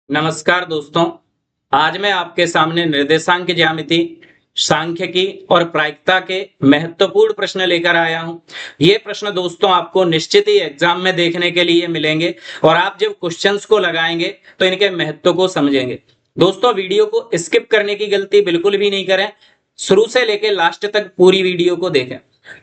नमस्कार दोस्तों। आज मैं आपके सामने निर्देशांक ज्यामिति, सांख्यिकी और प्रायिकता के महत्वपूर्ण प्रश्न लेकर आया हूं। ये प्रश्न दोस्तों आपको निश्चित ही एग्जाम में देखने के लिए मिलेंगे और आप जब क्वेश्चंस को लगाएंगे तो इनके महत्व को समझेंगे। दोस्तों वीडियो को स्किप करने की गलती बिल्कुल भी नहीं करें, शुरू से लेकर लास्ट तक पूरी वीडियो को देखें।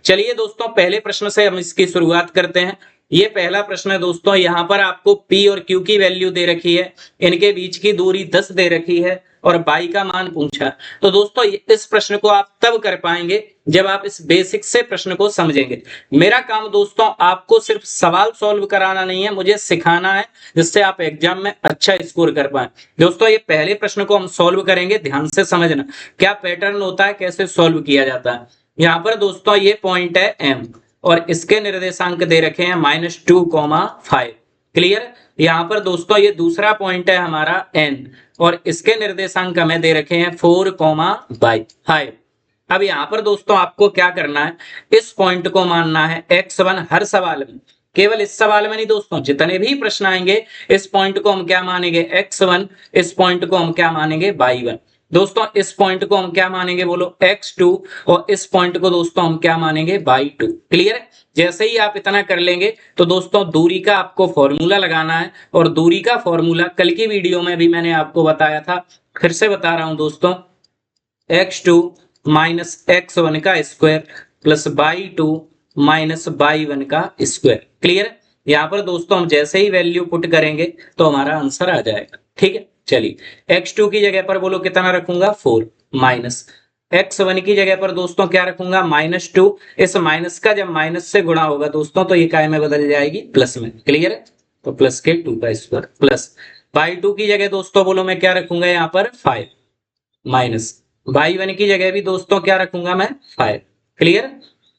चलिए दोस्तों पहले प्रश्न से हम इसकी शुरुआत करते हैं। ये पहला प्रश्न है दोस्तों, यहाँ पर आपको P और Q की वैल्यू दे रखी है, इनके बीच की दूरी 10 दे रखी है और बाई का मान पूछा। तो दोस्तों इस प्रश्न को आप तब कर पाएंगे जब आप इस बेसिक से प्रश्न को समझेंगे। मेरा काम दोस्तों आपको सिर्फ सवाल सॉल्व कराना नहीं है, मुझे सिखाना है जिससे आप एग्जाम में अच्छा स्कोर कर पाए। दोस्तों ये पहले प्रश्न को हम सॉल्व करेंगे, ध्यान से समझना क्या पैटर्न होता है, कैसे सॉल्व किया जाता है। यहाँ पर दोस्तों ये पॉइंट है M और इसके निर्देशांक दे रखे हैं -2,5। क्लियर। यहाँ पर दोस्तों ये दूसरा पॉइंट है हमारा N और इसके निर्देशांक हमें दे रखे हैं 4,5। अब यहाँ पर दोस्तों आपको क्या करना है, इस पॉइंट को मानना है x1 हर सवाल में। केवल इस सवाल में नहीं दोस्तों, जितने भी प्रश्न आएंगे इस पॉइंट को हम क्या मानेंगे x1, इस पॉइंट को हम क्या मानेंगे y1। दोस्तों इस पॉइंट को हम क्या मानेंगे बोलो x2 और इस पॉइंट को दोस्तों हम क्या मानेंगे y2। क्लियर है। जैसे ही आप इतना कर लेंगे तो दोस्तों दूरी का आपको फॉर्मूला लगाना है और दूरी का फॉर्मूला कल की वीडियो में भी मैंने आपको बताया था, फिर से बता रहा हूं दोस्तों, x2 माइनस x1 का square plus y2 minus y1 का स्क्वायर। क्लियर। यहाँ पर दोस्तों हम जैसे ही वैल्यू पुट करेंगे तो हमारा आंसर आ जाएगा। ठीक है। चलिए x2 की जगह पर बोलो कितना रखूंगा 4 माइनस x1 की जगह पर दोस्तों क्या रखूंगा -2। इस माइनस का जब माइनस से गुणा होगा दोस्तों तो ये काय में बदल जाएगी प्लस में। क्लियर है। तो प्लस के 2 का स्क्वायर प्लस y2 की जगह दोस्तों बोलो मैं क्या रखूंगा यहाँ पर 5 माइनस y1 की जगह भी दोस्तों क्या रखूंगा मैं 5। क्लियर।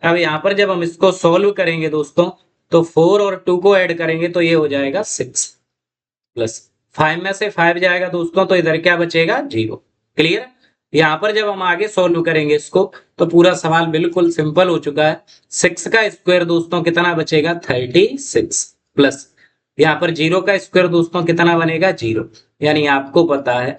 अब यहाँ पर जब हम इसको सॉल्व करेंगे दोस्तों तो 4 और 2 को ऐड करेंगे तो ये हो जाएगा 6 प्लस 5 में से 5 जाएगा दोस्तों तो इधर क्या बचेगा 0। क्लियर। यहाँ पर जब हम आगे सॉल्व करेंगे इसको तो पूरा सवाल बिल्कुल सिंपल हो चुका है। 6 का स्क्वायर दोस्तों कितना बचेगा 36 प्लस यहाँ पर 0 का स्क्वायर दोस्तों कितना बनेगा 0। यानी आपको पता है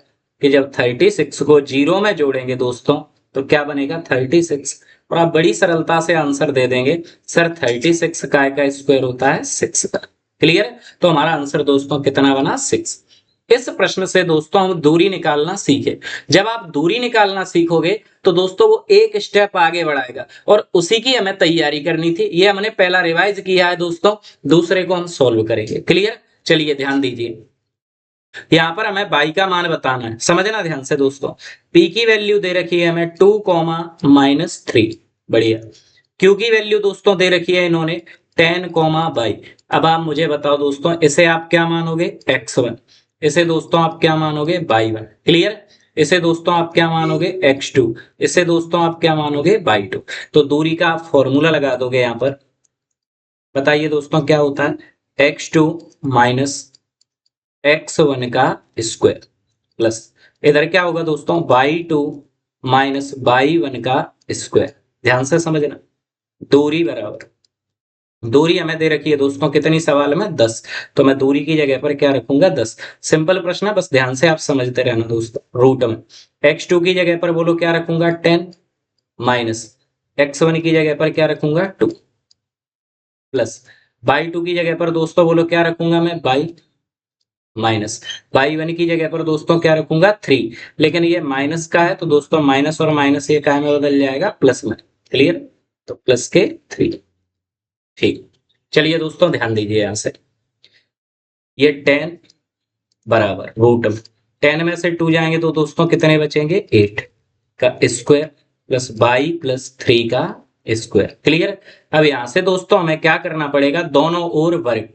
कि जब 36 को 0 में जोड़ेंगे दोस्तों तो क्या बनेगा 36 और आप बड़ी सरलता से आंसर दे देंगे सर 36 का स्क्वायर होता है 6 का। क्लियर। तो हमारा आंसर दोस्तों कितना बना 6। इस प्रश्न से दोस्तों हम दूरी निकालना सीखे। जब आप दूरी निकालना सीखोगे तो दोस्तों वो एक स्टेप आगे बढ़ाएगा और उसी की हमें तैयारी करनी थी। ये हमने पहला रिवाइज किया है दोस्तों, दूसरे को हम सॉल्व करेंगे। क्लियर। चलिए ध्यान दीजिए, यहाँ पर हमें बाई का मान बताना है, समझना ध्यान से दोस्तों। पी की वैल्यू दे रखी है हमें 2,-3। बढ़िया। क्यू की वैल्यू दोस्तों दे रखी है इन्होंने 10,y। अब आप मुझे बताओ दोस्तों इसे आप क्या मानोगे x1, इसे दोस्तों आप क्या मानोगे y1। क्लियर। इसे दोस्तों आप क्या मानोगे x2, इसे दोस्तों आप क्या मानोगे y2। तो दूरी का आप फॉर्मूला लगा दोगे यहाँ पर। बताइए दोस्तों क्या होता है x2 माइनस x1 का स्क्वायर प्लस इधर क्या होगा दोस्तों y2 माइनस y1 का स्क्वायर। ध्यान से समझना, दूरी बराबर, दूरी हमें दे रखी है दोस्तों कितनी सवाल में 10, तो मैं दूरी की जगह पर क्या रखूंगा 10। सिंपल प्रश्न है, बस ध्यान से आप समझते रहना दोस्तों। रूट में x2 की जगह पर बोलो क्या रखूंगा 10 माइनस x1 की जगह पर क्या रखूंगा 2 प्लस y2 की जगह पर दोस्तों बोलो क्या रखूंगा मैं y माइनस y1 की जगह पर दोस्तों क्या रखूंगा 3। लेकिन ये माइनस का है तो दोस्तों माइनस और माइनस ये काय में बदल जाएगा प्लस में। क्लियर। तो प्लस के 3। ठीक। चलिए दोस्तों ध्यान दीजिए यहां से, ये 10 बराबर रूट में 10 में से 2 जाएंगे तो दोस्तों कितने बचेंगे 8 का स्क्वायर प्लस y प्लस 3 का स्क्वायर। क्लियर। अब यहां से दोस्तों हमें क्या करना पड़ेगा, दोनों ओर वर्ग,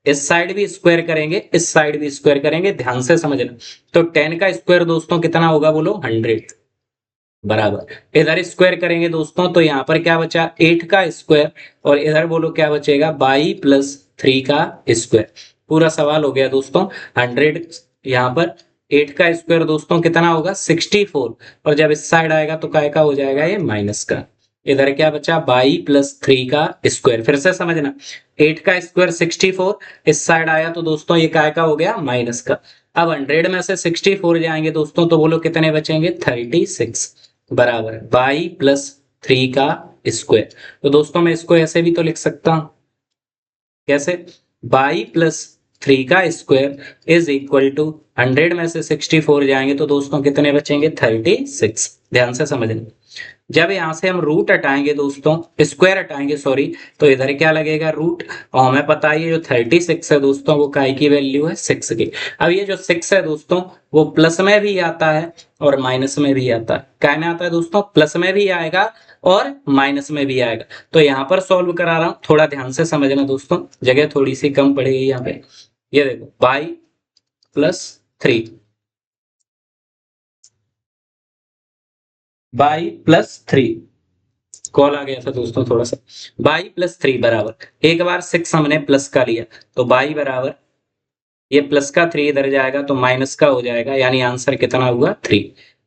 इस साइड भी स्क्वायर करेंगे इस साइड भी स्क्वायर करेंगे। ध्यान से समझना। तो 10 का स्क्वायर दोस्तों कितना होगा बोलो 100 बराबर इधर स्क्वायर करेंगे दोस्तों तो यहाँ पर क्या बचा 8 का स्क्वायर और इधर बोलो क्या बचेगा y प्लस 3 का स्क्वायर। पूरा सवाल हो गया दोस्तों 100। यहाँ पर 8 का स्क्वायर दोस्तों कितना होगा 64 और जब इस साइड आएगा तो काय का हो जाएगा ये माइनस का। इधर क्या बचा y प्लस 3 का स्क्वायर। फिर से समझना, 8 का स्क्वायर 64, इस साइड आया तो दोस्तों ये काय का हो गया माइनस का। अब 100 में से 64 जाएंगे दोस्तों तो बोलो कितने बचेंगे 36 बराबर बाई प्लस 3 का स्क्वायर। तो दोस्तों मैं इसको ऐसे भी तो लिख सकता हूं, कैसे, बाई प्लस 3 का स्क्वायर इज इक्वल टू 100 में से 64 जाएंगे तो दोस्तों कितने बचेंगे 36। ध्यान से समझना, जब यहां से हम रूट हटाएंगे दोस्तों, स्क्वायर हटाएंगे सॉरी, तो इधर क्या लगेगा रूट, और हमें पता है ये जो 36 है दोस्तों वो काय की वैल्यू है 6 की। अब ये जो 6 है दोस्तों वो प्लस में भी आता है और माइनस में भी आता है। काय में आता है दोस्तों, प्लस में भी आएगा और माइनस में भी आएगा। तो यहाँ पर सॉल्व करा रहा हूं, थोड़ा ध्यान से समझना दोस्तों, जगह थोड़ी सी कम पड़ेगी यहाँ पे। ये देखो by plus 3 by plus 3, call आ गया था दोस्तों थोड़ा सा, बाई प्लस 3 बराबर एक बार 6 हमने प्लस का लिया तो बाई बराबर ये प्लस का 3 इधर जाएगा तो माइनस का हो जाएगा, यानी आंसर कितना हुआ 3।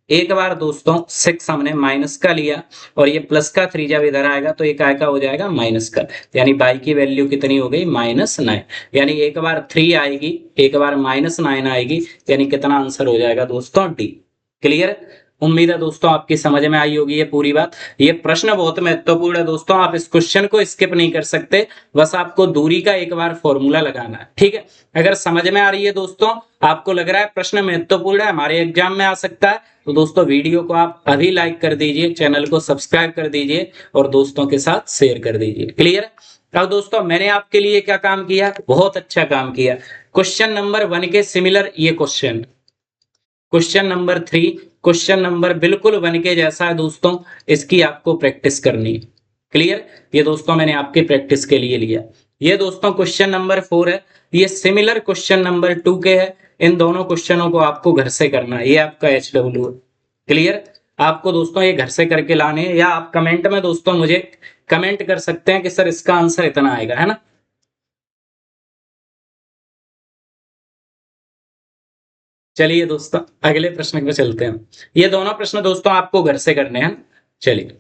एक बार दोस्तों 6 हमने माइनस का लिया और ये प्लस का 3 जब इधर आएगा तो ये काय का हो जाएगा माइनस का, यानी बाई की वैल्यू कितनी हो गई -9। यानी एक बार 3 आएगी एक बार -9 आएगी, यानी कितना आंसर हो जाएगा दोस्तों डी। क्लियर, उम्मीद है दोस्तों आपकी समझ में आई होगी ये पूरी बात। ये प्रश्न बहुत महत्वपूर्ण है दोस्तों, आप इस क्वेश्चन को स्किप नहीं कर सकते, बस आपको दूरी का एक बार फॉर्मूला लगाना है, ठीक है। अगर समझ में आ रही है दोस्तों, आपको लग रहा है प्रश्न महत्वपूर्ण है, हमारे एग्जाम में आ सकता है, तो दोस्तों वीडियो को आप अभी लाइक कर दीजिए, चैनल को सब्सक्राइब कर दीजिए और दोस्तों के साथ शेयर कर दीजिए। क्लियर। अब दोस्तों मैंने आपके लिए क्या काम किया, बहुत अच्छा काम किया। क्वेश्चन नंबर 1 के सिमिलर ये क्वेश्चन नंबर 3, क्वेश्चन नंबर बिल्कुल 1 के जैसा है दोस्तों, इसकी आपको प्रैक्टिस करनी है। क्लियर, ये दोस्तों मैंने आपकी प्रैक्टिस के लिए लिया। ये दोस्तों क्वेश्चन नंबर 4 है, ये सिमिलर क्वेश्चन नंबर 2 के है। इन दोनों क्वेश्चनों को आपको घर से करना है, ये आपका HW है। क्लियर, आपको दोस्तों ये घर से करके लाने हैं, या आप कमेंट में दोस्तों मुझे कमेंट कर सकते हैं कि सर इसका आंसर इतना आएगा, है ना। चलिए दोस्तों अगले प्रश्न पे चलते हैं। ये दोनों प्रश्न दोस्तों आपको घर से करने हैं। चलिए,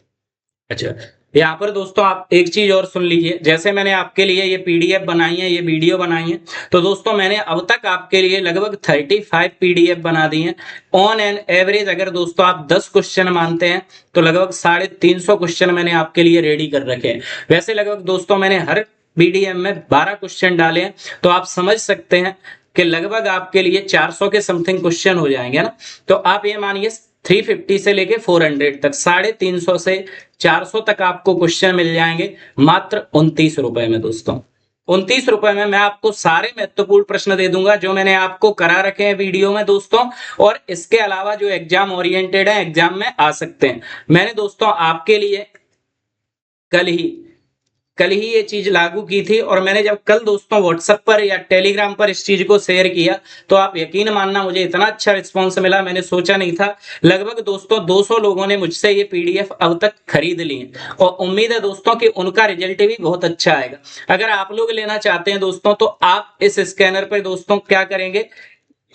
अच्छा यहाँ पर दोस्तों आप एक चीज और सुन लीजिए, जैसे मैंने आपके लिए ये PDF बनाई है, ये वीडियो बनाई है, तो दोस्तों मैंने अब तक आपके लिए लगभग 35 PDF बना दी हैं। ऑन एन एवरेज अगर दोस्तों आप 10 क्वेश्चन मानते हैं तो लगभग 350 क्वेश्चन मैंने आपके लिए रेडी कर रखे हैं। वैसे लगभग दोस्तों मैंने हर PDF में 12 क्वेश्चन डाले हैं, तो आप समझ सकते हैं कि लगभग आपके लिए 400 के समथिंग क्वेश्चन हो जाएंगे ना। तो आप ये मानिए 350 से लेके 400 तक, 350 से 400 तक आपको क्वेश्चन मिल जाएंगे मात्र 29 रुपए में दोस्तों। 29 रुपए में मैं आपको सारे महत्वपूर्ण प्रश्न दे दूंगा जो मैंने आपको करा रखे हैं वीडियो में दोस्तों, और इसके अलावा जो एग्जाम ओरिएंटेड है, एग्जाम में आ सकते हैं। मैंने दोस्तों आपके लिए कल ही ये चीज लागू की थी, और मैंने जब कल दोस्तों व्हाट्सएप पर या टेलीग्राम पर इस चीज को शेयर किया तो आप यकीन मानना मुझे इतना अच्छा रिस्पांस मिला, मैंने सोचा नहीं था। लगभग दोस्तों 200 लोगों ने मुझसे ये PDF अब तक खरीद ली है, और उम्मीद है दोस्तों कि उनका रिजल्ट भी बहुत अच्छा आएगा। अगर आप लोग लेना चाहते हैं दोस्तों तो आप इस स्कैनर पर दोस्तों क्या करेंगे,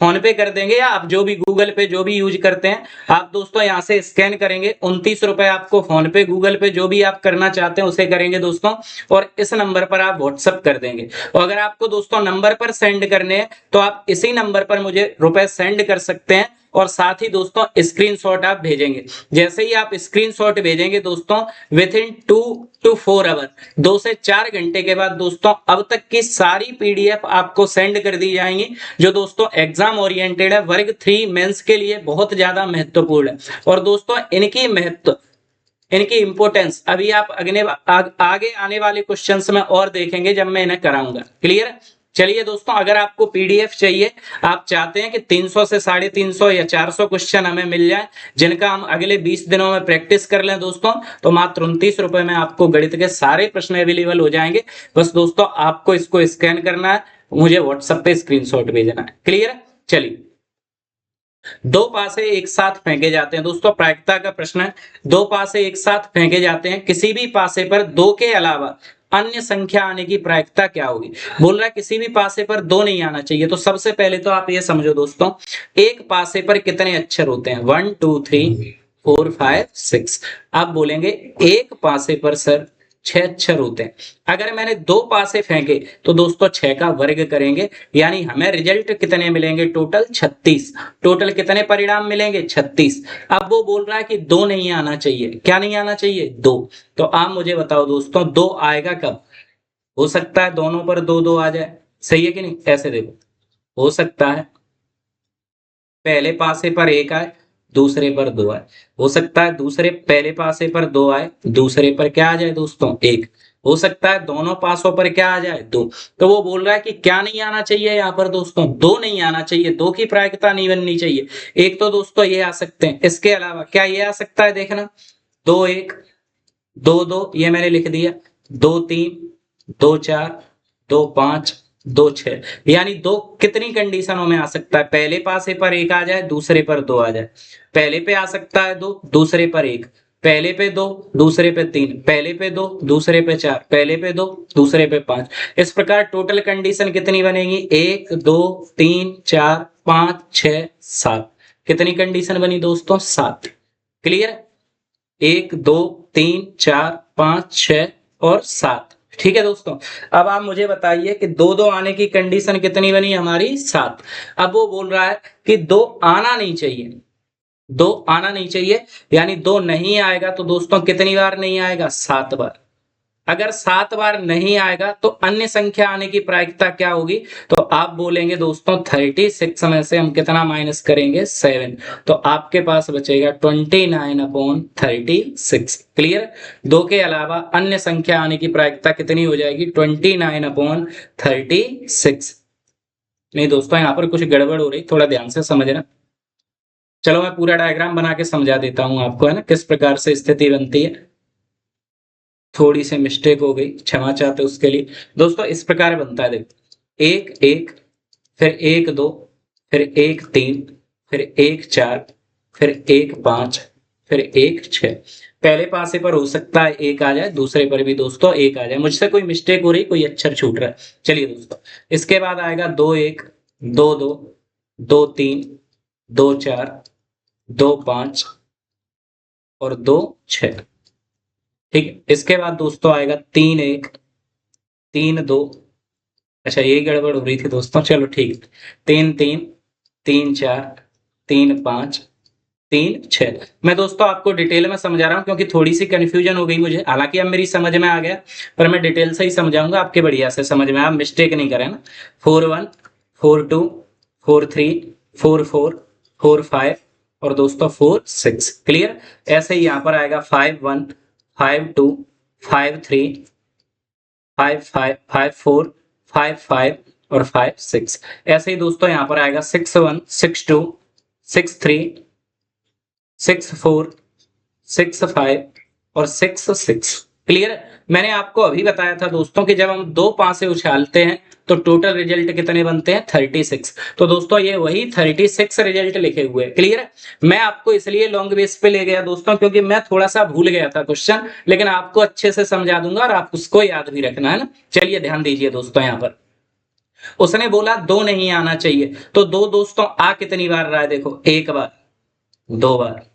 फोन पे कर देंगे, या आप जो भी गूगल पे जो भी यूज करते हैं आप दोस्तों यहाँ से स्कैन करेंगे। 29 रुपए आपको फोन पे गूगल पे जो भी आप करना चाहते हैं उसे करेंगे दोस्तों, और इस नंबर पर आप व्हाट्सएप कर देंगे। और अगर आपको दोस्तों नंबर पर सेंड करने हैं तो आप इसी नंबर पर मुझे रुपए सेंड कर सकते हैं, और साथ ही दोस्तों स्क्रीनशॉट आप भेजेंगे। जैसे ही आप स्क्रीनशॉट भेजेंगे दोस्तों विद इन 2 to 4 आवर, 2 से 4 घंटे के बाद दोस्तों अब तक की सारी PDF आपको सेंड कर दी जाएंगी, जो दोस्तों एग्जाम ओरिएंटेड है, वर्ग 3 मेंस के लिए बहुत ज्यादा महत्वपूर्ण है। और दोस्तों इनकी इंपोर्टेंस अभी आप आगे आने वाले क्वेश्चंस में और देखेंगे जब मैं इन्हें कराऊंगा। क्लियर। चलिए दोस्तों, अगर आपको PDF चाहिए, आप चाहते हैं कि 300 से 350 या 400 क्वेश्चन हमें मिल जाए जिनका हम अगले 20 दिनों में प्रैक्टिस कर लें दोस्तों, तो मात्र 29 रुपए में आपको गणित के सारे प्रश्न अवेलेबल हो जाएंगे। बस दोस्तों आपको इसको स्कैन करना है, मुझे व्हाट्सएप पे स्क्रीनशॉट भेजना है। क्लियर। चलिए, दो पासे एक साथ फेंके जाते हैं दोस्तों, प्रायिकता का प्रश्न है। दो पासे एक साथ फेंके जाते हैं, किसी भी पासे पर 2 के अलावा अन्य संख्या आने की प्रायिकता क्या होगी। बोल रहा है किसी भी पासे पर 2 नहीं आना चाहिए। तो सबसे पहले तो आप ये समझो दोस्तों, एक पासे पर कितने अक्षर होते हैं, 1 2 3 4 5 6। आप बोलेंगे एक पासे पर सर 6 अक्षर होते हैं। अगर मैंने 2 पासे फेंके तो दोस्तों 6 का वर्ग करेंगे, यानी हमें रिजल्ट कितने मिलेंगे, टोटल 36। टोटल कितने परिणाम मिलेंगे, 36। अब वो बोल रहा है कि 2 नहीं आना चाहिए, क्या नहीं आना चाहिए, 2। तो आप मुझे बताओ दोस्तों 2 आएगा कब? हो सकता है दोनों पर 2 2 आ जाए, सही है कि नहीं? ऐसे देखो, हो सकता है पहले पासे पर 1 आए, दूसरे पर 2 आए। हो सकता है दूसरे पहले पासे पर 2 आए, दूसरे पर क्या आ जाए दोस्तों, 1। हो सकता है दोनों पासों पर क्या आ जाए, 2। तो वो बोल रहा है कि क्या नहीं आना चाहिए यहाँ पर दोस्तों, 2 नहीं आना चाहिए, 2 की प्रायिकता नहीं बननी चाहिए। एक तो दोस्तों ये आ सकते हैं, इसके अलावा क्या ये आ सकता है, देखना 2 1 2 2, ये मैंने लिख दिया, 2 3 2 4 2 5 2 6, यानी 2 कितनी कंडीशनों में आ सकता है, पहले पासे पर 1 आ जाए, दूसरे पर 2 आ जाए। पहले पे आ सकता है 2, दूसरे पर 1, पहले पे 2, दूसरे पे 3, पहले पे 2, दूसरे पे 4, पहले पे 2, दूसरे पे 5। इस प्रकार टोटल कंडीशन कितनी बनेगी, 1 2 3 4 5 6 7। कितनी कंडीशन बनी दोस्तों, 7। क्लियर? 1 2 3 4 5 6 और 7। ठीक है दोस्तों, अब आप मुझे बताइए कि 2 2 आने की कंडीशन कितनी बनी हमारी, 7। अब वो बोल रहा है कि 2 आना नहीं चाहिए, 2 आना नहीं चाहिए, यानी 2 नहीं आएगा तो दोस्तों कितनी बार नहीं आएगा, 7 बार। अगर 7 बार नहीं आएगा तो अन्य संख्या आने की प्रायिकता क्या होगी, तो आप बोलेंगे दोस्तों 36 में से हम कितना माइनस करेंगे, 7। तो आपके पास बचेगा 29/36। क्लियर? 2 के अलावा अन्य संख्या आने की प्रायिकता कितनी हो जाएगी, 29/36। नहीं दोस्तों, यहाँ पर कुछ गड़बड़ हो रही, थोड़ा ध्यान से समझना। चलो मैं पूरा डायग्राम बना के समझा देता हूं आपको, है ना, किस प्रकार से स्थिति बनती है। थोड़ी सी मिस्टेक हो गई, क्षमा चाहते उसके लिए। दोस्तों इस प्रकार बनता है, देखो 1 1, फिर 1 2, फिर 1 3, फिर 1 4, फिर 1 5, फिर 1 6। पहले पासे पर हो सकता है 1 आ जाए, दूसरे पर भी दोस्तों 1 आ जाए। मुझसे कोई मिस्टेक हो रही, कोई अक्षर छूट रहा है। चलिए दोस्तों, इसके बाद आएगा 2 1 2 2 2 3 2 4 2 5 और 2 6। ठीक है, इसके बाद दोस्तों आएगा 3 1 3 2। अच्छा ये गड़बड़ हो रही थी दोस्तों, चलो ठीक है। 3 3 3 4 3 5 3 6। मैं दोस्तों आपको डिटेल में समझा रहा हूं क्योंकि थोड़ी सी कंफ्यूजन हो गई मुझे, हालांकि अब मेरी समझ में आ गया, पर मैं डिटेल से ही समझाऊंगा, आपके बढ़िया से समझ में, आप मिस्टेक नहीं करें ना। 4 1 4 2 4 3 4 4 4 5 और दोस्तों 4 6। क्लियर? ऐसे ही यहां पर आएगा 5 1 5 2 5 3 5 5 5 4 5 5 और 5 6। ऐसे ही दोस्तों यहां पर आएगा 6 1 6 2 6 3 6 4 6 5 और 6 6। क्लियर? मैंने आपको अभी बताया था दोस्तों कि जब हम 2 पासे उछालते हैं तो टोटल रिजल्ट कितने बनते हैं, 36। तो दोस्तों ये वही 36 रिजल्ट लिखे हुए हैं। क्लियर? मैं आपको इसलिए लॉन्ग बेस पे ले गया दोस्तों क्योंकि मैं थोड़ा सा भूल गया था क्वेश्चन, लेकिन आपको अच्छे से समझा दूंगा और आप उसको याद भी रखना, है ना। चलिए ध्यान दीजिए दोस्तों, यहां पर उसने बोला 2 नहीं आना चाहिए, तो 2 दोस्तों आ कितनी बार रहा है, देखो 1 बार 2 बार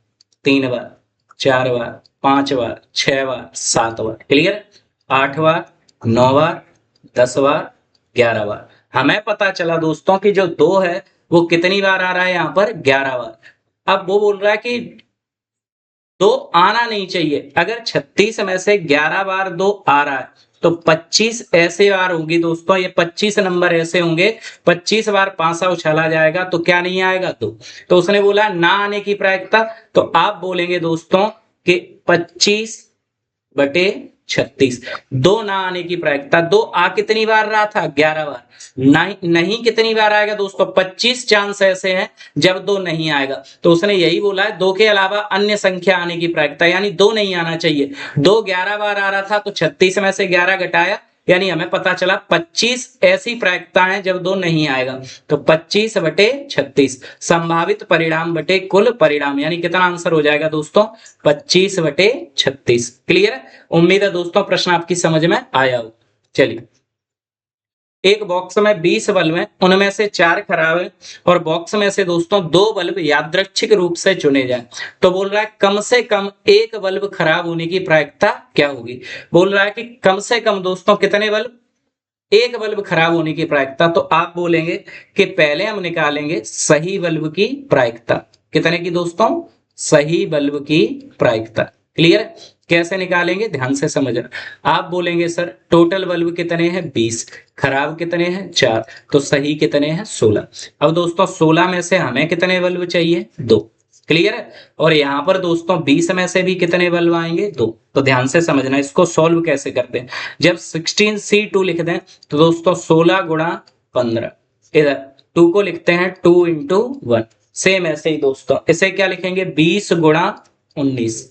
3 बार 4 बार 5 बार 6 बार 7 बार। क्लियर? 8 बार 9 बार 10 बार 11 बार। हमें पता चला दोस्तों कि जो 2 है वो कितनी बार आ रहा है, यहाँ पर 11 बार। अब वो बोल रहा है कि 2 आना नहीं चाहिए। अगर 36 में से 11 बार 2 आ रहा है तो 25 ऐसे बार होंगी दोस्तों, ये 25 नंबर ऐसे होंगे, 25 बार पांसा उछाला जाएगा तो क्या नहीं आएगा, 2। तो उसने बोला ना आने की प्रायिकता, तो आप बोलेंगे दोस्तों कि 25/36। 2 ना आने की प्रायिकता, 2 आ कितनी बार रहा था, 11 बार। नहीं कितनी बार आएगा दोस्तों, 25 चांस ऐसे हैं जब 2 नहीं आएगा। तो उसने यही बोला है 2 के अलावा अन्य संख्या आने की प्रायिकता, यानी 2 नहीं आना चाहिए। 2 11 बार आ रहा था तो 36 में से 11 घटाया, यानी हमें पता चला 25 ऐसी प्रायिकता है जब 2 नहीं आएगा। तो 25/36 संभावित परिणाम बटे कुल परिणाम, यानी कितना आंसर हो जाएगा दोस्तों, 25/36। क्लियर? उम्मीद है दोस्तों प्रश्न आपकी समझ में आया हो। चलिए एक बॉक्स में 20 बल्ब हैं, उनमें से 4 खराब हैं और बॉक्स में से दोस्तों 2 बल्ब यादृच्छिक रूप से चुने जाएं, तो बोल रहा है कम से कम एक बल्ब खराब होने की प्रायिकता क्या होगी। बोल रहा है कि कम से कम दोस्तों कितने बल्ब, एक बल्ब खराब होने की प्रायिकता। तो आप बोलेंगे कि पहले हम निकालेंगे सही बल्ब की प्रायिकता। कितने की दोस्तों, सही बल्ब की प्रायिकता। क्लियर, कैसे निकालेंगे ध्यान से समझना। आप बोलेंगे सर टोटल बल्ब कितने हैं 20, खराब कितने हैं 4, तो सही कितने हैं 16। अब दोस्तों 16 में से हमें कितने बल्ब चाहिए 2। क्लियर है, और यहां पर दोस्तों 20 में से भी कितने बल्ब आएंगे 2। तो ध्यान से समझना इसको सॉल्व कैसे करते हैं। जब 16C2 लिख दें तो दोस्तों 16 गुणा 15, इधर 2 को लिखते हैं 2 इंटू 1। सेम ऐसे ही दोस्तों इसे क्या लिखेंगे 20 गुणा 19,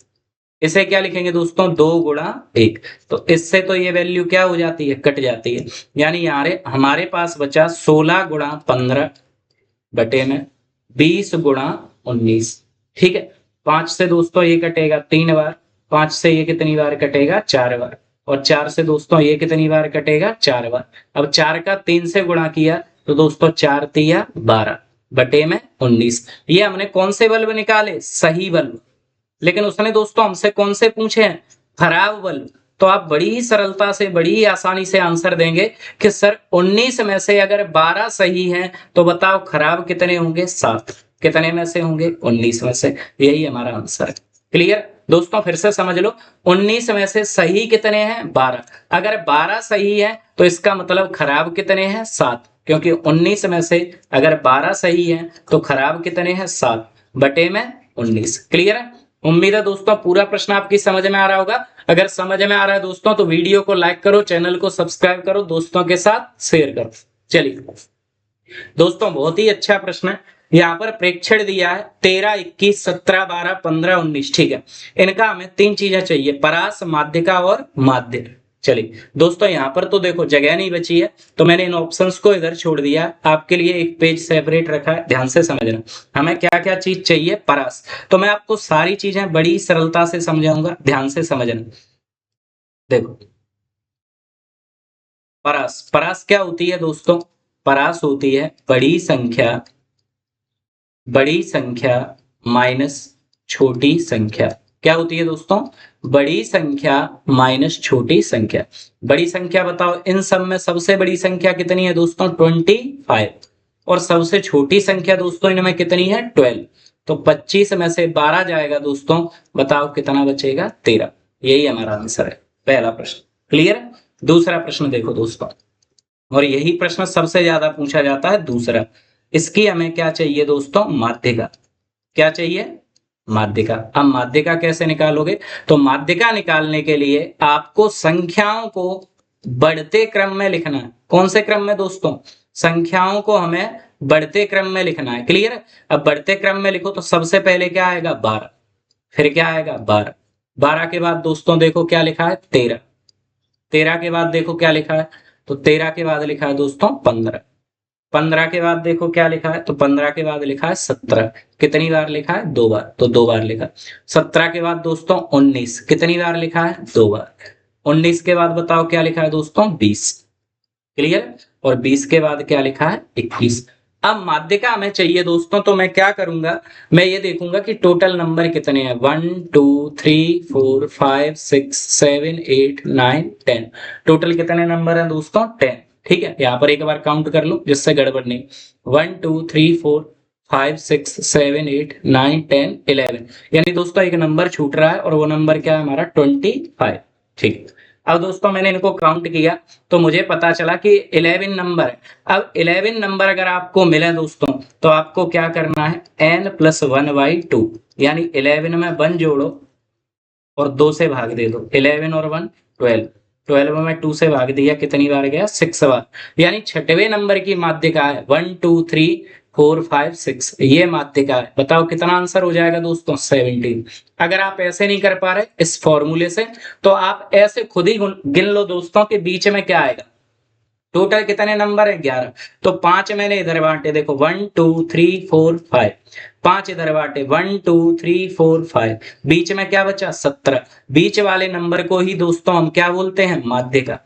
इसे क्या लिखेंगे दोस्तों 2 गुणा 1। तो इससे तो ये वैल्यू क्या हो जाती है, कट जाती है। यानी यहाँ हमारे पास बचा 16 गुणा 15 बटे में 20 गुणा 19। ठीक है, 5 से दोस्तों ये कटेगा 3 बार, 5 से ये कितनी बार कटेगा 4 बार, और 4 से दोस्तों ये कितनी बार कटेगा 4 बार। अब 4 का 3 से गुणा किया तो दोस्तों 4 तिया 12 बटे में 19। ये हमने कौन से बल्ब निकाले, सही बल्ब। लेकिन उसने दोस्तों हमसे कौन से पूछे हैं, खराब बल्ब। तो आप बड़ी ही सरलता से बड़ी ही आसानी से आंसर देंगे कि सर 19 में से अगर 12 सही हैं तो बताओ खराब कितने होंगे 7। कितने में से होंगे 19 में से, यही हमारा आंसर है। क्लियर दोस्तों, फिर से समझ लो, 19 में से सही कितने हैं 12। अगर 12 सही है तो इसका मतलब खराब कितने हैं 7, क्योंकि 19 में से अगर 12 सही है तो खराब कितने हैं 7 बटे में 19। क्लियर है, उम्मीद है दोस्तों पूरा प्रश्न आपकी समझ में आ रहा होगा। अगर समझ में आ रहा है दोस्तों तो वीडियो को लाइक करो, चैनल को सब्सक्राइब करो, दोस्तों के साथ शेयर करो। चलिए दोस्तों बहुत ही अच्छा प्रश्न है। यहाँ पर प्रेक्षण दिया है 13, 21, 17, 12, 15, 19। ठीक है, इनका हमें 3 चीजें चाहिए, परास, माध्यिका और माध्य। चलिए दोस्तों यहाँ पर तो देखो जगह नहीं बची है तो मैंने इन ऑप्शंस को इधर छोड़ दिया, आपके लिए एक पेज सेपरेट रखा है। ध्यान से समझना हमें क्या क्या चीज चाहिए, परास। तो मैं आपको सारी चीजें बड़ी सरलता से समझाऊंगा, ध्यान से समझना। देखो परास, परास क्या होती है दोस्तों, परास होती है बड़ी संख्या माइनस छोटी संख्या। क्या होती है दोस्तों, बड़ी संख्या माइनस छोटी संख्या। बड़ी संख्या बताओ, इन सब में सबसे बड़ी संख्या कितनी है दोस्तों 25, और सबसे छोटी संख्या दोस्तों इनमें कितनी है 12। तो 25 में से 12 जाएगा दोस्तों, बताओ कितना बचेगा 13। यही हमारा आंसर है पहला प्रश्न। क्लियर, दूसरा प्रश्न देखो दोस्तों, और यही प्रश्न सबसे ज्यादा पूछा जाता है दूसरा। इसकी हमें क्या चाहिए दोस्तों, माध्यिका। क्या चाहिए, माध्यिका। अब माध्यिका कैसे निकालोगे, तो माध्यिका निकालने के लिए आपको संख्याओं को बढ़ते क्रम में लिखना है। कौन से क्रम में दोस्तों, संख्याओं को हमें बढ़ते क्रम में लिखना है। क्लियर, अब बढ़ते क्रम में लिखो तो सबसे पहले क्या आएगा 12, फिर क्या आएगा 12, 12 के बाद दोस्तों देखो क्या लिखा है 13, 13 के बाद देखो क्या लिखा है, तो 13 के बाद लिखा है दोस्तों 15, 15 के बाद देखो क्या लिखा है, तो 15 के बाद लिखा है 17। कितनी बार लिखा है 2 बार, तो 2 बार लिखा। 17 के बाद दोस्तों 19, कितनी बार लिखा है 2 बार। 19 के बाद बताओ क्या लिखा है दोस्तों 20। क्लियर, और 20 के बाद क्या लिखा है 21। अब माध्यिका हमें चाहिए दोस्तों, तो मैं क्या करूंगा, मैं ये देखूंगा कि टोटल नंबर कितने हैं 1 2 3 4 5 6 7 8 9 10। टोटल कितने नंबर हैं दोस्तों 10। ठीक है, यहाँ पर एक बार काउंट कर लो जिससे गड़बड़ नहीं। 1 2 3 4 5 6 7 8 9 10 11, यानी दोस्तों एक नंबर छूट रहा है और वो नंबर क्या है हमारा 25। ठीक, अब दोस्तों मैंने इनको काउंट किया तो मुझे पता चला कि 11 नंबर है। अब 11 नंबर अगर आपको मिले दोस्तों तो आपको क्या करना है n+1/2, यानी 11 में 1 जोड़ो और 2 से भाग दे दो। 11 और 1 12, 12 में 2 से भाग दिया, कितनी बार गया 6 बार, यानी 6वें नंबर की माध्यिका है 1 2 3 4 5 6, ये माध्यिका है। बताओ कितना आंसर हो जाएगा दोस्तों 17। अगर आप ऐसे नहीं कर पा रहे इस फॉर्मूले से तो आप ऐसे खुद ही गिन लो दोस्तों के बीच में क्या आएगा। टोटल कितने नंबर है 11, तो 5 मैंने इधर बांटे, देखो 1 2 3 4 5, 5 इधर बांटे 1 2 3 4 5, बीच में क्या बचा 17। बीच वाले नंबर को ही दोस्तों हम क्या बोलते हैं माध्यिका,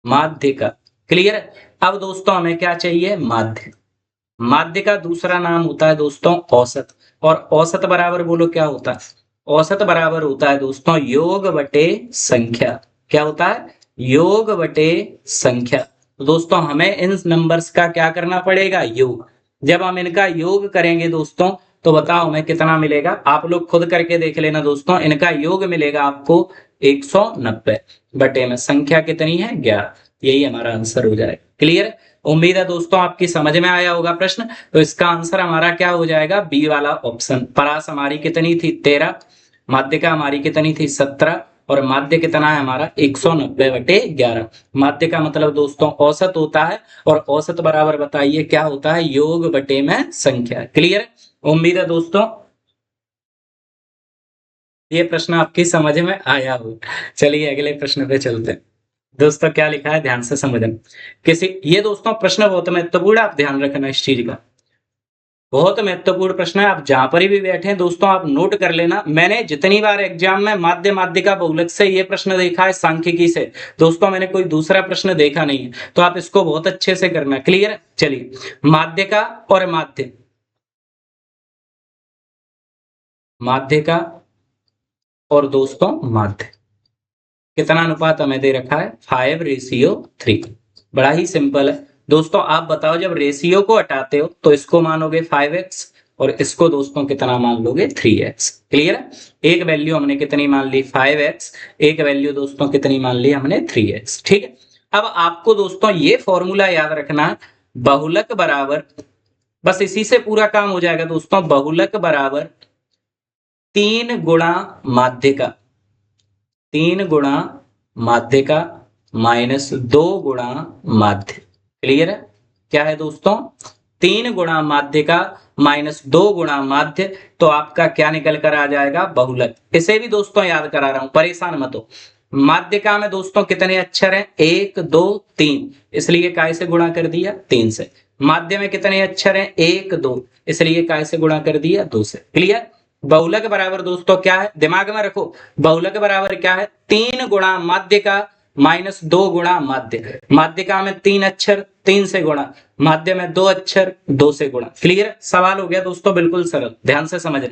माध्यिका। क्लियर। अब दोस्तों हमें क्या चाहिए, माध्य। माध्य का दूसरा नाम होता है दोस्तों औसत, और औसत बराबर बोलो क्या होता है, औसत बराबर होता है दोस्तों योग बटे संख्या। क्या होता है, योग बटे संख्या। तो दोस्तों हमें इन नंबर्स का क्या करना पड़ेगा, योग। जब हम इनका योग करेंगे दोस्तों तो बताओ हमें कितना मिलेगा, आप लोग खुद करके देख लेना दोस्तों। इनका योग मिलेगा आपको 190 बटे में संख्या कितनी है 11। यही हमारा आंसर हो जाएगा। क्लियर। उम्मीद है दोस्तों आपकी समझ में आया होगा प्रश्न। तो इसका आंसर हमारा क्या हो जाएगा, बी वाला ऑप्शन। परास हमारी कितनी थी 13, माध्यिका हमारी कितनी थी 17, और माध्य कितना है हमारा 190 बटे 11। माध्य का मतलब दोस्तों औसत होता है, और औसत बराबर बताइए क्या होता है, योग बटे में संख्या। क्लियर। उम्मीद है दोस्तों ये प्रश्न आपकी समझ में आया हो। चलिए अगले प्रश्न पे चलते हैं। दोस्तों क्या लिखा है ध्यान से समझना। किसी, ये दोस्तों प्रश्न बहुत महत्वपूर्ण, आप ध्यान रखना इस चीज का, बहुत महत्वपूर्ण प्रश्न है। आप जहां पर भी बैठे हैं दोस्तों आप नोट कर लेना। मैंने जितनी बार एग्जाम में माध्य माध्यिका बहुलक से ये प्रश्न देखा है सांख्यिकी से दोस्तों, मैंने कोई दूसरा प्रश्न देखा नहीं है। तो आप इसको बहुत अच्छे से करना। क्लियर। चलिए, माध्यिका और माध्य, माध्यिका और दोस्तों माध्य, कितना अनुपात हमें दे रखा है 5:3। बड़ा ही सिंपल है दोस्तों। आप बताओ जब रेशियो को हटाते हो तो इसको मानोगे 5x और इसको दोस्तों कितना मान लोगे 3x। क्लियर है। एक वैल्यू हमने कितनी मान ली 5x, एक वैल्यू दोस्तों कितनी मान ली हमने 3x। ठीक है। अब आपको दोस्तों ये फॉर्मूला याद रखना है, बहुलक बराबर, बस इसी से पूरा काम हो जाएगा दोस्तों। बहुलक बराबर 3 गुणा माध्यिका, 3 गुणा माध्यिका माइनस 2 गुणा माध्य। क्लियर है। क्या है दोस्तों, 3 गुणा माध्यिका माइनस 2 गुणा माध्य। तो आपका क्या निकल कर आ जाएगा, बहुलक। इसे भी दोस्तों याद करा रहा हूं, परेशान मत हो। माध्यिका में दोस्तों कितने अक्षर हैं, 1 2 3, इसलिए काय से गुणा कर दिया 3 से। माध्य में कितने अक्षर हैं, 1 2, इसलिए काय से गुणा कर दिया 2 से। क्लियर। बहुलक बराबर दोस्तों क्या है, दिमाग में रखो, बहुलक बराबर क्या है, 3 गुणा माध्यिका माइनस 2 गुणा माध्य। माध्यिका में 3 अक्षर 3 से गुणा, माध्य में 2 अक्षर 2 से गुणा। क्लियर। सवाल हो गया दोस्तों बिल्कुल सरल, ध्यान से समझना।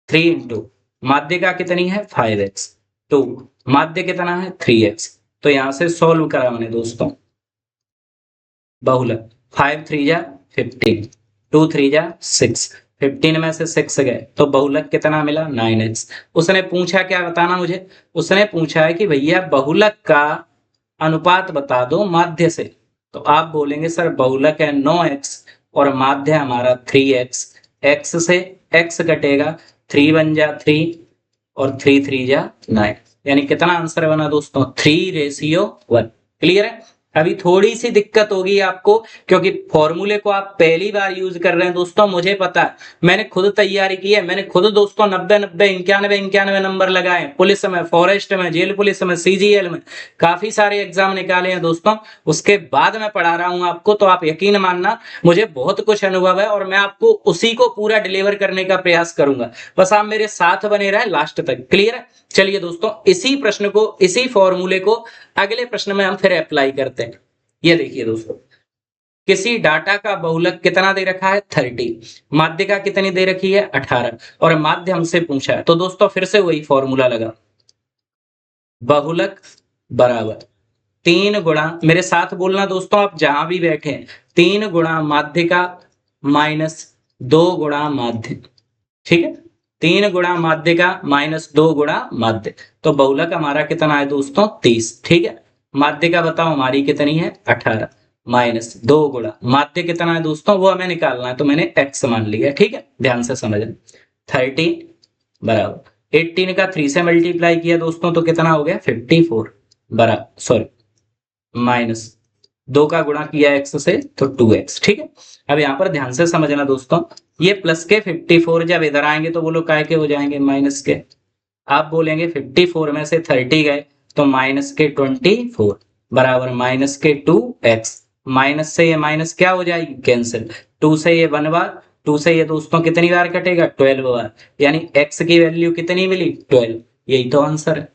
3 इंटू माध्यिका कितनी है 5x, टू माध्य कितना है 3x। तो यहां से सॉल्व करा मैंने दोस्तों बहुलक। 5 3 जा 15, 2 3 जा 6, 15 में से 6 गए तो बहुलक कितना मिला 9x। उसने पूछा क्या बताना मुझे, उसने पूछा है कि भैया बहुलक का अनुपात बता दो माध्य से। तो आप बोलेंगे सर बहुलक है 9x और माध्य हमारा 3x, x से x कटेगा, 3 1 जा 3 और 3 3 जा 9, यानी कितना आंसर बना दोस्तों 3:1। क्लियर है। अभी थोड़ी सी दिक्कत होगी आपको क्योंकि फॉर्मूले को आप पहली बार यूज कर रहे हैं दोस्तों, मुझे पता है, मैंने खुद तैयारी की है। मैंने खुद दोस्तों 90 90 91 नंबर लगाए, पुलिस में, फॉरेस्ट में, जेल पुलिस में, सीजीएल में, काफी सारे एग्जाम निकाले हैं दोस्तों। उसके बाद मैं पढ़ा रहा हूं आपको, तो आप यकीन मानना मुझे बहुत कुछ अनुभव है और मैं आपको उसी को पूरा डिलीवर करने का प्रयास करूंगा। बस आप मेरे साथ बने रहे लास्ट तक। क्लियर है। चलिए दोस्तों इसी प्रश्न को, इसी फॉर्मूले को अगले प्रश्न में हम फिर अप्लाई करते हैं। ये देखिए दोस्तों, किसी डाटा का बहुलक कितना दे रखा है 30, माध्यिका कितनी दे रखी है 18, और माध्य हमसे पूछा है। तो दोस्तों फिर से वही फॉर्मूला लगा, बहुलक बराबर 3 गुणा, मेरे साथ बोलना दोस्तों आप जहां भी बैठे हैं, 3 गुणा माध्यिका माइनस 2 गुणा माध्य। ठीक है, 3 गुणा माध्यिका माइनस 2 गुणा माध्य। तो बहुलक हमारा कितना है दोस्तों 30। ठीक है, माध्यिका बताओ हमारी कितनी है 18, माइनस 2 गुणा माध्य कितना है दोस्तों वो हमें निकालना है, तो मैंने x मान लिया। ठीक है, ध्यान से समझना। 30 बराबर 18 का 3 से मल्टीप्लाई किया दोस्तों तो कितना हो गया 54 बराबर, सॉरी माइनस 2 का गुणा किया x से तो 2x। ठीक है, अब यहां पर ध्यान से समझना दोस्तों, ये प्लस के 54 जब इधर आएंगे तो वो लोग काय के हो जाएंगे माइनस के। आप बोलेंगे 54 में से 30 गए तो माइनस के 24 बराबर माइनस के 2x। माइनस से ये माइनस क्या हो जाएगी कैंसिल, 2 से ये 1 बार, 2 से ये दोस्तों कितनी बार कटेगा 12 बार, यानी x की वैल्यू कितनी मिली 12। यही तो आंसर है।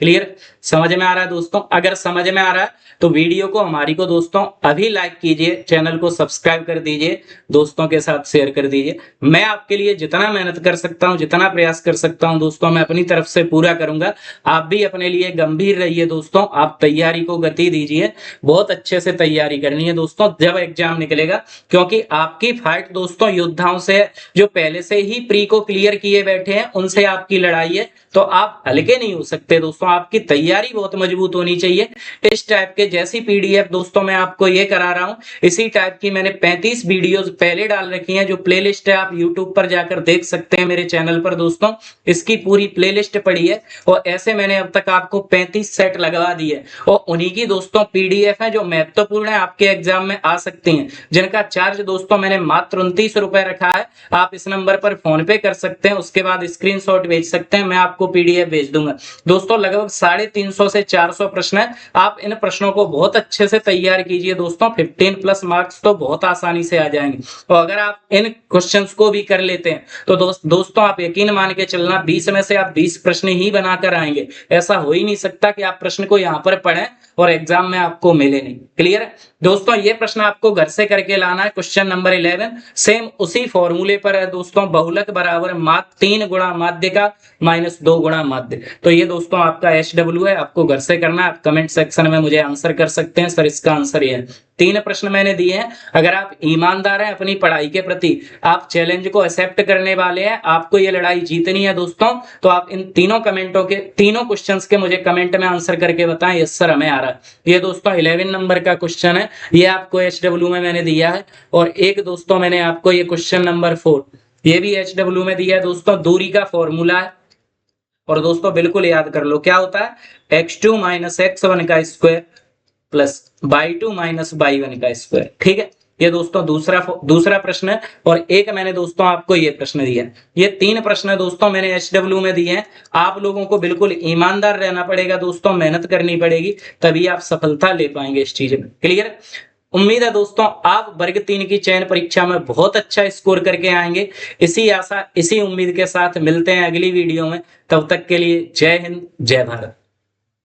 क्लियर, समझ में आ रहा है दोस्तों? अगर समझ में आ रहा है तो वीडियो को हमारी को दोस्तों अभी लाइक कीजिए, चैनल को सब्सक्राइब कर दीजिए, दोस्तों के साथ शेयर कर दीजिए। मैं आपके लिए जितना मेहनत कर सकता हूं, जितना प्रयास कर सकता हूं दोस्तों, मैं अपनी तरफ से पूरा करूंगा। आप भी अपने लिए गंभीर रहिए दोस्तों, आप तैयारी को गति दीजिए, बहुत अच्छे से तैयारी करनी है दोस्तों जब एग्जाम निकलेगा, क्योंकि आपकी फाइट दोस्तों योद्धाओं से है, जो पहले से ही प्री को क्लियर किए बैठे हैं, उनसे आपकी लड़ाई है। तो आप हल्के नहीं हो सकते दोस्तों, आपकी तैयारी बहुत मजबूत होनी चाहिए। इस टाइप के जैसी पीडीएफ दोस्तों मैं आपको ये करा रहा हूं, इसी टाइप की मैंने 35 वीडियोस पहले डाल रखी हैं, जो प्लेलिस्ट है आप यूट्यूब पर जाकर देख सकते हैं मेरे चैनल पर दोस्तों, इसकी पूरी प्लेलिस्ट पड़ी है। और ऐसे मैंने अब तक आपको 35 सेट लगवा दिए, और उन्हीं की दोस्तों पीडीएफ है जो महत्वपूर्ण है, आपके एग्जाम में आ सकती हैं, जिनका चार्ज दोस्तों मैंने मात्र 29 रुपए रखा है। आप इस नंबर पर फोन पे कर सकते हैं, उसके बाद स्क्रीनशॉट भेज सकते हैं, मैं आपको पीडीएफ भेज दूंगा दोस्तों। लगभग 350 से 400 प्रश्न है, आप इन प्रश्नों को बहुत अच्छे से तैयार कीजिए दोस्तों, 15+ मार्क्स तो बहुत आसानी से आ जाएंगे। और अगर आप इन क्वेश्चंस को भी कर लेते हैं तो दोस्तों आप यकीन मान के चलना, 20 में से आप 20 प्रश्न ही बनाकर आएंगे। ऐसा हो ही नहीं सकता कि आप प्रश्न को यहाँ पर पढ़ें और एग्जाम में आपको मिले नहीं। क्लियर है दोस्तों? ये प्रश्न आपको घर से करके लाना है। क्वेश्चन नंबर 11 सेम उसी फॉर्मूले पर है दोस्तों, बहुलक बराबर मात्र 3 गुणा माध्य का माइनस 2 गुणा माध्य। तो ये दोस्तों आपका SW है, आपको घर से करना है। आप कमेंट सेक्शन में मुझे आंसर कर सकते हैं, सर इसका आंसर ये है। 3 प्रश्न मैंने दिए हैं। अगर आप ईमानदार हैं अपनी पढ़ाई के प्रति, आप चैलेंज को एक्सेप्ट करने वाले हैं, आपको ये लड़ाई जीतनी है दोस्तों, तो आप इन तीनों कमेंटों के, तीनों क्वेश्चंस के मुझे कमेंट में आंसर करके बताएं यस सर हमें आ रहा है। ये दोस्तों 11 नंबर का क्वेश्चन है, ये आपको SW में मैंने दिया है। और एक दोस्तों मैंने आपको ये क्वेश्चन नंबर 4, ये भी SW में दिया है दोस्तों, दूरी का फॉर्मूला है। और दोस्तों बिल्कुल याद कर लो क्या होता है, x2 माइनस x1 का square plus y2 minus y1 का स्क्वायर। ठीक है, ये दोस्तों दूसरा प्रश्न है। और एक मैंने दोस्तों आपको ये प्रश्न दिया है। ये 3 प्रश्न दोस्तों मैंने SW में दिए हैं। आप लोगों को बिल्कुल ईमानदार रहना पड़ेगा दोस्तों, मेहनत करनी पड़ेगी, तभी आप सफलता ले पाएंगे इस चीज में। क्लियर? उम्मीद है दोस्तों आप वर्ग 3 की चयन परीक्षा में बहुत अच्छा स्कोर करके आएंगे। इसी आशा, इसी उम्मीद के साथ मिलते हैं अगली वीडियो में। तब तक के लिए जय हिंद, जय भारत।